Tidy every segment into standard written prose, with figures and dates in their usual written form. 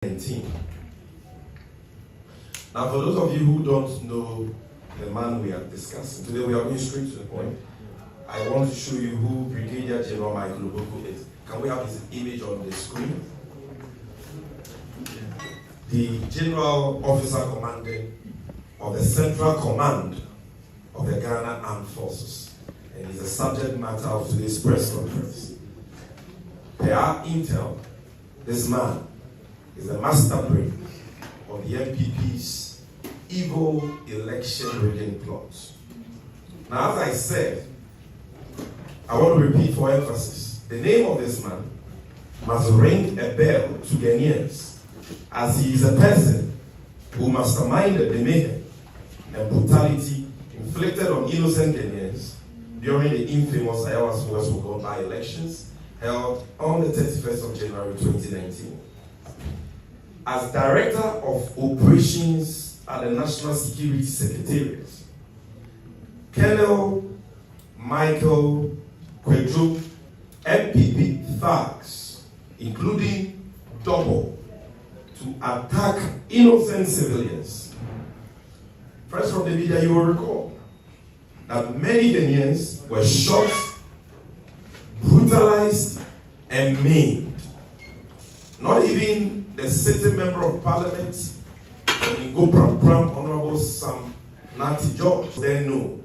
19. Now, for those of you who don't know the man we are discussing, today we are going straight to the point. I want to show you who Brigadier General Opoku is. Can we have his image on the screen? The General Officer Commanding of the Central Command of the Ghana Armed Forces, and is the subject matter of today's press conference. Per our intel, this man is the master brain of the MPP's evil election rigging plots. Now, as I said, I want to repeat for emphasis, the name of this man must ring a bell to Ghanaians, as he is a person who masterminded the mayhem and brutality inflicted on innocent Ghanaians during the infamous Ayawaso West Wugon by-elections held on the 31st of January 2019. As Director of Operations at the National Security Secretariat, Colonel Michael Kwadwo, MPP thugs, including double, to attack innocent civilians. First, from the media, you will recall that many Ghanaians were shot, brutalized, and maimed. Not even the sitting member of parliament, Honorable Sam Nati George, then no,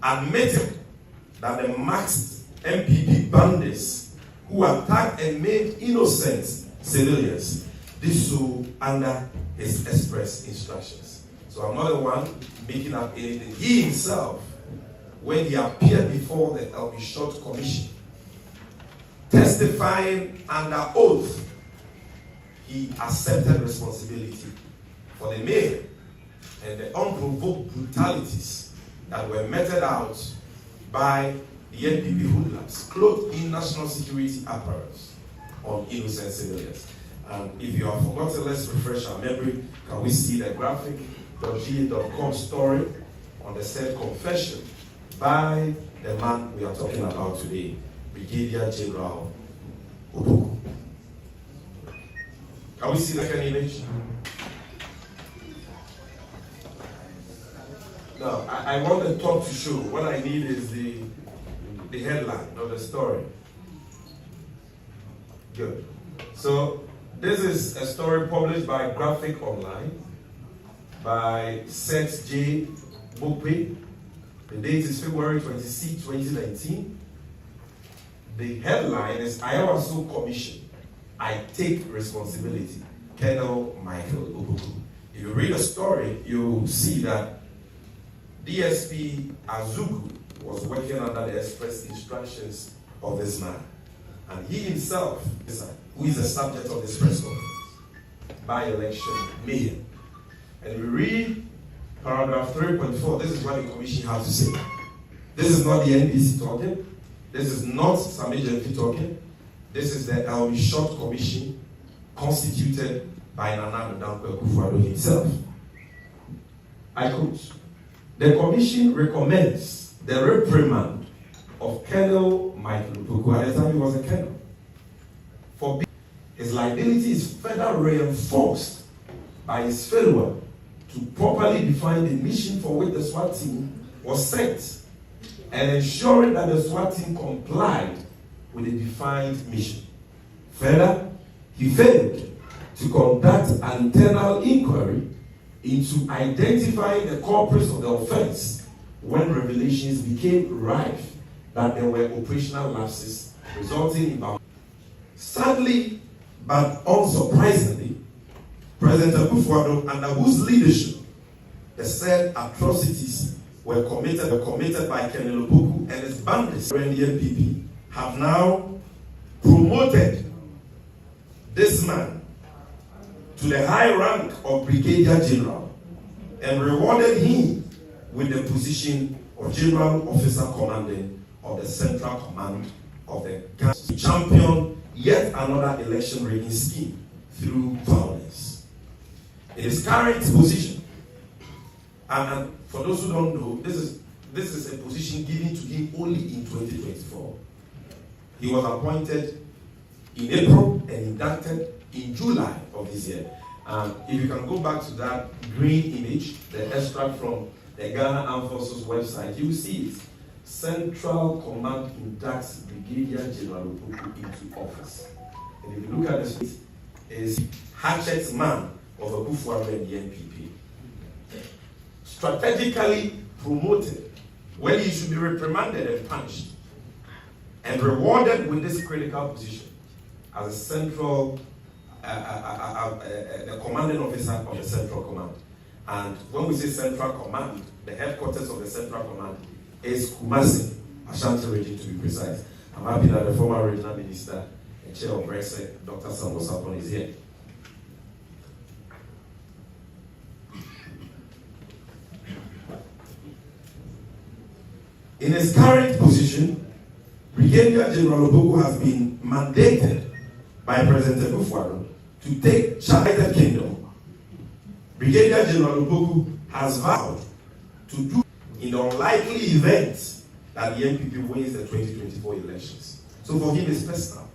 admitted that the masked MPP bandits who attacked and maimed innocent civilians did so under his express instructions. So I'm not the one making up anything. He himself, when he appeared before the LB Short Commission, testifying under oath, he accepted responsibility for the mayhem and the unprovoked brutalities that were meted out by the NPP hoodlums, clothed in national security apparatus on innocent civilians. And if you have forgotten, let's refresh our memory. Can we see the graphic.ga.com story on the said confession by the man we are talking about today, Brigadier General Opoku? Can we see the second image? Now, I want the top to show. What I need is the headline of the story. Good. So, this is a story published by Graphic Online by Seth J. Bokwe. The date is February 26, 2019. The headline is Ayawaso Commission, I take responsibility. Colonel Michael Opoku. If you read the story, you see that DSP Azugu was working under the express instructions of this man. And he himself, who is the subject of this press conference, by-election mayhem. And we read paragraph 3.4. This is what the commission has to say. This is not the NDC talking. This is not some agency talking. This is the LB Short Commission constituted by Nana Akufo-Addo himself. I quote, the commission recommends the reprimand of Colonel Michael Opoku, at the time he was a colonel, for his liability is further reinforced by his failure to properly define the mission for which the SWAT team was sent and ensuring that the SWAT team complied with a defined mission. Further, he failed to conduct an internal inquiry into identifying the culprits of the offense when revelations became rife that there were operational lapses resulting in. Sadly, but unsurprisingly, President Akufo-Addo, under whose leadership the said atrocities were committed by Colonel Opoku and his bandits in the NPP, have now promoted this man to the high rank of Brigadier General and rewarded him with the position of General Officer Commanding of the Central Command of the Ghana to champion yet another election rigging scheme through violence. In his current position, and for those who don't know, this is a position given to him only in 2024. He was appointed in April and inducted in July of this year. If you can go back to that green image, the extract from the Ghana Armed Forces website, you will see it. Central Command inducts Brigadier General Opoku into office. And if you look at this, is hatchet man of a Bufuaro and the NPP. Strategically promoted when he should be reprimanded and punished, and rewarded with this critical position as a central, a commanding officer of the Central Command. And when we say Central Command, the headquarters of the Central Command is Kumasi, Ashanti region to be precise. I'm happy that the former regional minister and chair of Brexit, Dr. Sambo Sapon, is here. In his current position, Brigadier General Opoku has been mandated by President Bufuaro to take charge of the kingdom. Brigadier General Opoku has vowed to do in the unlikely event that the NPP wins the 2024 elections. So for him, it's personal.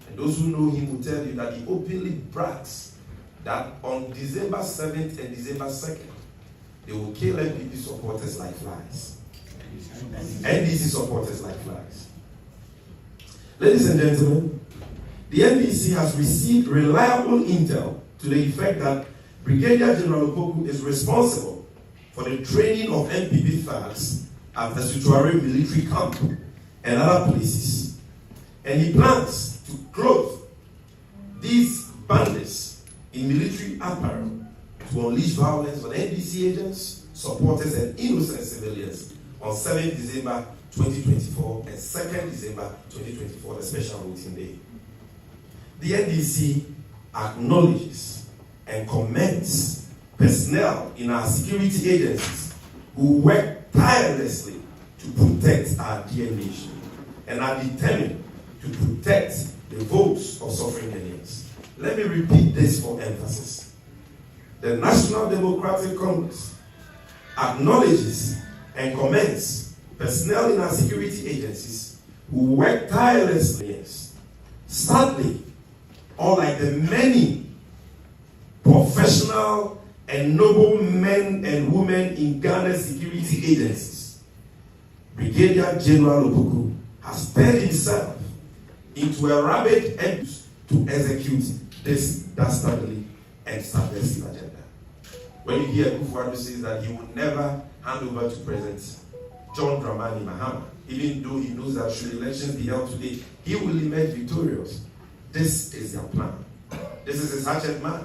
And those who know him will tell you that he openly brags that on December 7th and December 2nd, they will kill NPP supporters like flies. NDC supporters like flies. Ladies and gentlemen, the NDC has received reliable intel to the effect that Brigadier General Opoku is responsible for the training of NPP thugs at the Sutuare military camp and other places. And he plans to clothe these bandits in military apparel to unleash violence on NDC agents, supporters, and innocent civilians on 7th December 2024 and 2nd December 2024, the special voting day. The NDC acknowledges and commends personnel in our security agencies who work tirelessly to protect our dear nation and are determined to protect the votes of suffering Ghanaians. Let me repeat this for emphasis. The National Democratic Congress acknowledges and commends personnel in our security agencies who work tirelessly. Sadly, unlike the many professional and noble men and women in Ghana's security agencies, Brigadier General Opoku has turned himself into a rabid end to execute this dastardly and subversive agenda. When you hear Bufuaro says that he will never hand over to President John Dramani Mahama, even though he knows that should elections be held today, he will emerge victorious. This is their plan. This is his hatchet man,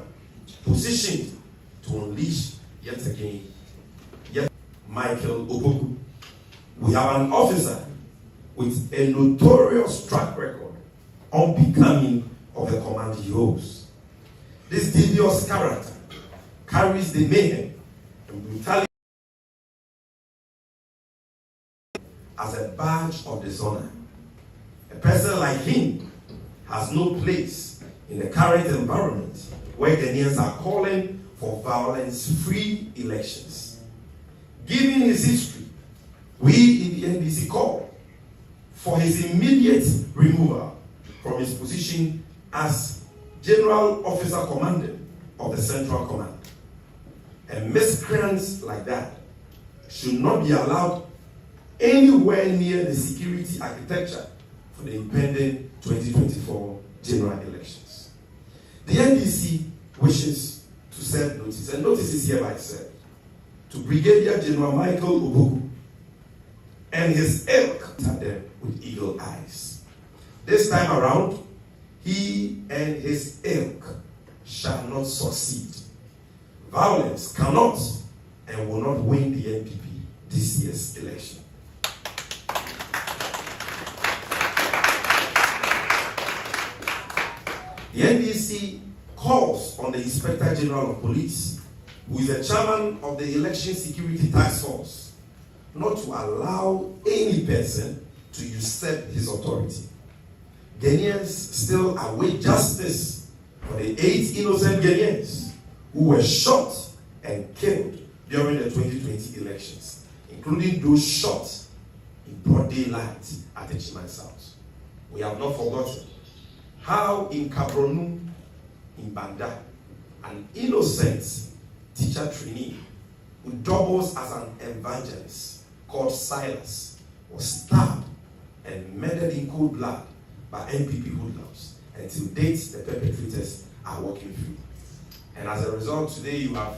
positioned to unleash yet again Michael Opoku. We have an officer with a notorious track record unbecoming of the command he holds. This devious character carries the mayhem and brutality as a badge of dishonour. A person like him has no place in the current environment where Ghanaians are calling for violence-free elections. Given his history, we in the NDC call for his immediate removal from his position as General Officer Commanding of the Central Command. And miscreants like that should not be allowed anywhere near the security architecture for the impending 2024 general elections. The NDC wishes to serve notice, and notice is hereby served, to Brigadier General Michael Opoku and his ilk at them with eagle eyes. This time around, he and his ilk shall not succeed. Violence cannot and will not win the NPP this year's election. The NDC calls on the Inspector General of Police, who is the chairman of the Election Security Task Force, not to allow any person to usurp his authority. Ghanaians still await justice for the 8 innocent Ghanaians who were shot and killed during the 2020 elections, including those shot in broad daylight at the Chiman South. We have not forgotten how in Cabronu in Banda, an innocent teacher trainee who doubles as an evangelist called Silas was stabbed and murdered in cold blood by NPP hoodlums. And to date, the perpetrators are walking free. And as a result, today you have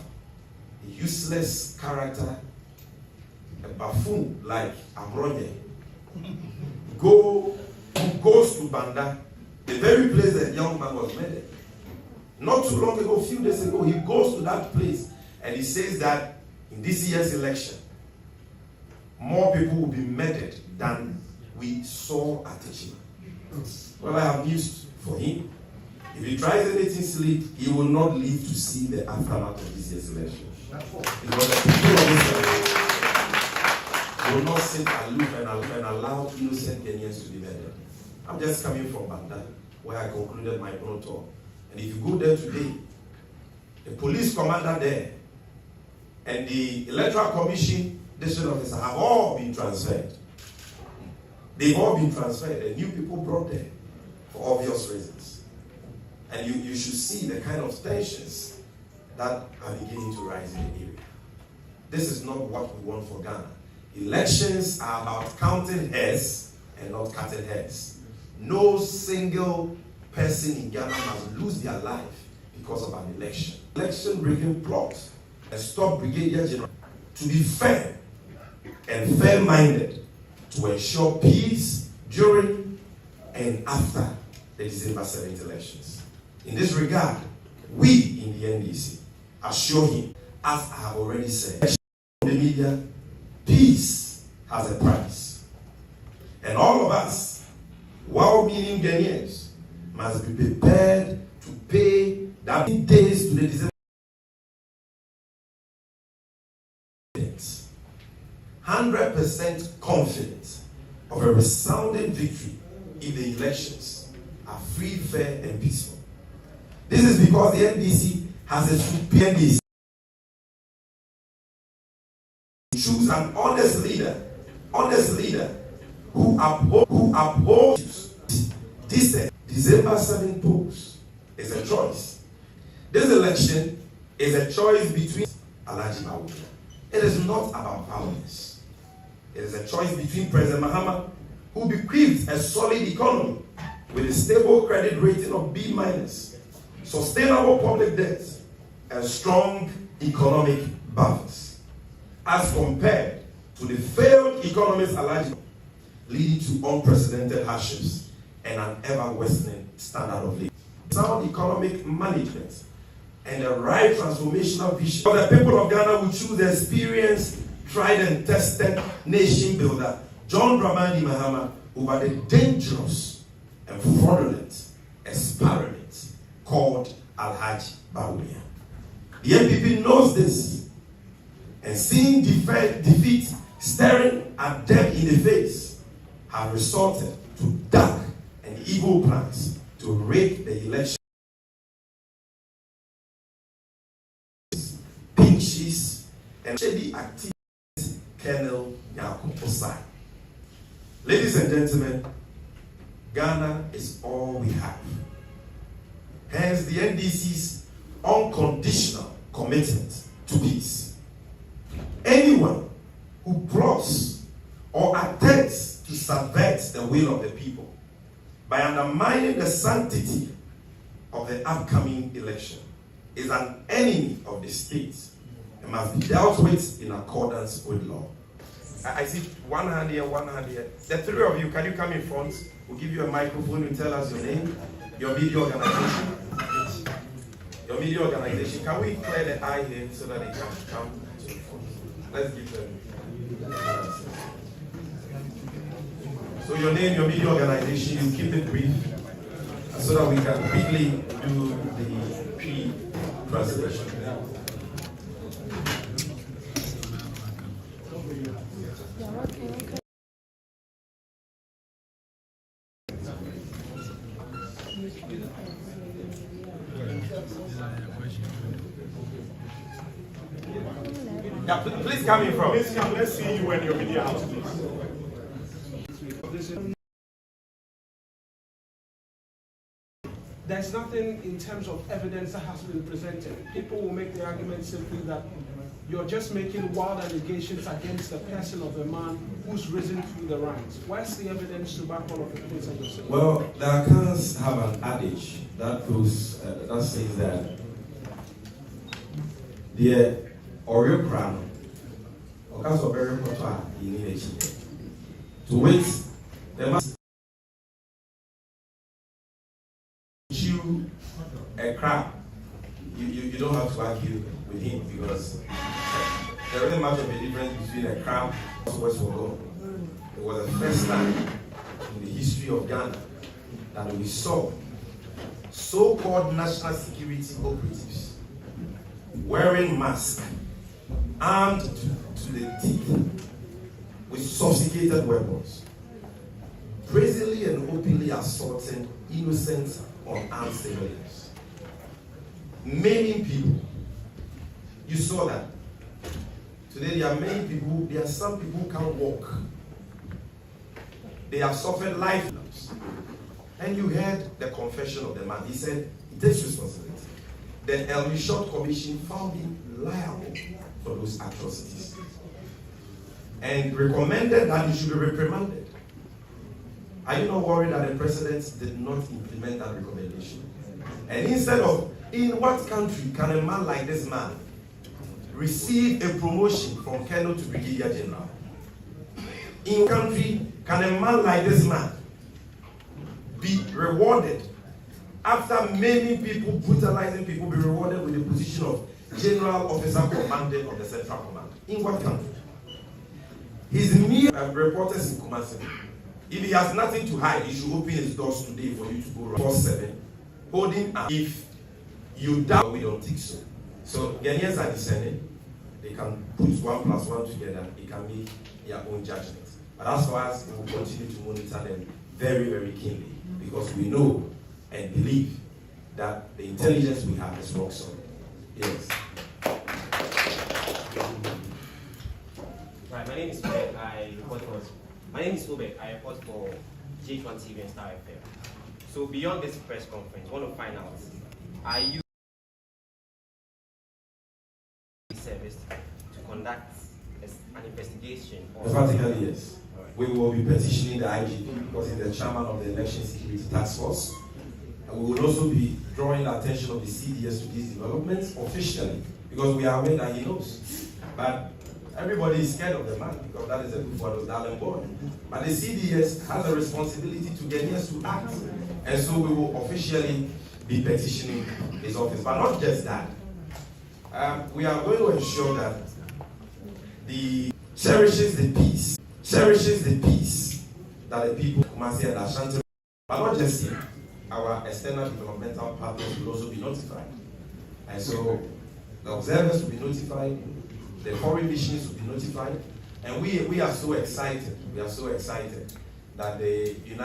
a useless character, a buffoon like Amronye, who goes to Banda, the very place that young man was murdered. Not too long ago, a few days ago, he goes to that place and he says that in this year's election, more people will be murdered than we saw at Techima. Well, I have news for him. If he tries anything silly, he will not live to see the aftermath of this year's election. Because the people of Israel will not sit aloof and allow innocent Kenyans to be murdered. I'm just coming from Banda, where I concluded my own tour. And if you go there today, the police commander there and the electoral commission district officer have all been transferred. They've all been transferred and new people brought there for obvious reasons. And you should see the kind of tensions that are beginning to rise in the area. This is not what we want for Ghana. Elections are about counting heads and not cutting heads. No single person in Ghana must lose their life because of an election. Election-breaking plot and stop Brigadier General to be fair and fair-minded to ensure peace during and after the December 7th elections. In this regard, we in the NDC assure him, as I have already said, the media, peace has a price. And all of us, well-meaning Ghanaians, must be prepared to pay that days to the December 100% confident of a resounding victory if the elections are free, fair, and peaceful. This is because the NDC has a superior NDC. Choose an honest leader who upholds this December 7th polls is a choice. This election is a choice between Alhaji Bawumia. It is not about violence. It is a choice between President Mahama, who bequeathed a solid economy with a stable credit rating of B-, sustainable public debt, and strong economic buffers, as compared to the failed economist Alhaji, leading to unprecedented hardships and an ever-worsening standard of living. Sound economic management and the right transformational vision. For the people of Ghana will choose the experienced, tried and tested nation builder, John Dramani Mahama, over the dangerous and fraudulent experiment called Alhaji Bawumia. The NPP knows this, and seeing defeat staring at them in the face, have resorted to dark and evil plans to rig the election. Pinches and shady activities. Colonel Yaku Osai. Ladies and gentlemen, Ghana is all we have. Hence the NDC's unconditional commitment to peace. Anyone who plots or attempts to subvert the will of the people by undermining the sanctity of the upcoming election is an enemy of the state and must be dealt with in accordance with law. I see one hand here, one hand here. The three of you, can you come in front? We'll give you a microphone and tell us your name, your media organization. Your media organization. Can we clear the eye here so that they can come to the front? Let's give them. So your name, your media organization, you keep it brief so that we can quickly do the pre-translation. Yeah, please come in front. Please come, let's see you when your media house, please. there's nothing in terms of evidence that has been presented. People will make the argument simply that you're just making wild allegations against the person of a man who's risen through the ranks. Where's the evidence to back all of the things that you're saying? Well, the accounts have an adage that goes, that says that the Oreo crown, occurs of very important in energy. To wait, there must chew a crab. You don't have to argue with him because there isn't much of a difference between a crab and West Wugon. It was the first time in the history of Ghana that we saw so-called national security operatives wearing masks, armed to the teeth with sophisticated weapons, brazenly and openly assaulting innocent unarmed civilians, maiming people. You saw that. Today there are many people, there are some people who can't walk. They have suffered life loss. And you heard the confession of the man. He said he takes responsibility. The El Mishot Commission found him liable for those atrocities and recommended that he should be reprimanded. Are you not worried that the president did not implement that recommendation? And instead of, in what country can a man like this man receive a promotion from Colonel to Brigadier General? In what country can a man like this man be rewarded after many people, brutalizing people, be rewarded with the position of General Officer Commanding of the Central Command? In what country? His mere reporters in Kumasi. If he has nothing to hide, he should open his doors today for you to go around 4/7, holding up. If you doubt, we don't think so. So Ghanaians are discerning. They can put 1 + 1 together. They can make their own judgment. But as far as we will continue to monitor them very, very keenly, because we know and believe that the intelligence we have is rock solid. Yes. Right, my name is Obed. I report for J1 TV and Star FM. So beyond this press conference, I want to find out, are you service to conduct an investigation? Emphatically, yes. We will be petitioning the IGP because he's the chairman of the Election Security Task Force. And we will also be drawing the attention of the CDS to these developments officially because we are aware that he knows. But everybody is scared of the man because that is a good for those darling boy. But the CDS has a responsibility to Ghanaians to act. And so we will officially be petitioning his office. But not just that. We are going to ensure that the cherishes the peace that the people of Kumasi and Ashanti, but not just him. Our external developmental partners will also be notified. And so the observers will be notified, the foreign missions will be notified, and we are so excited. We are so excited that the United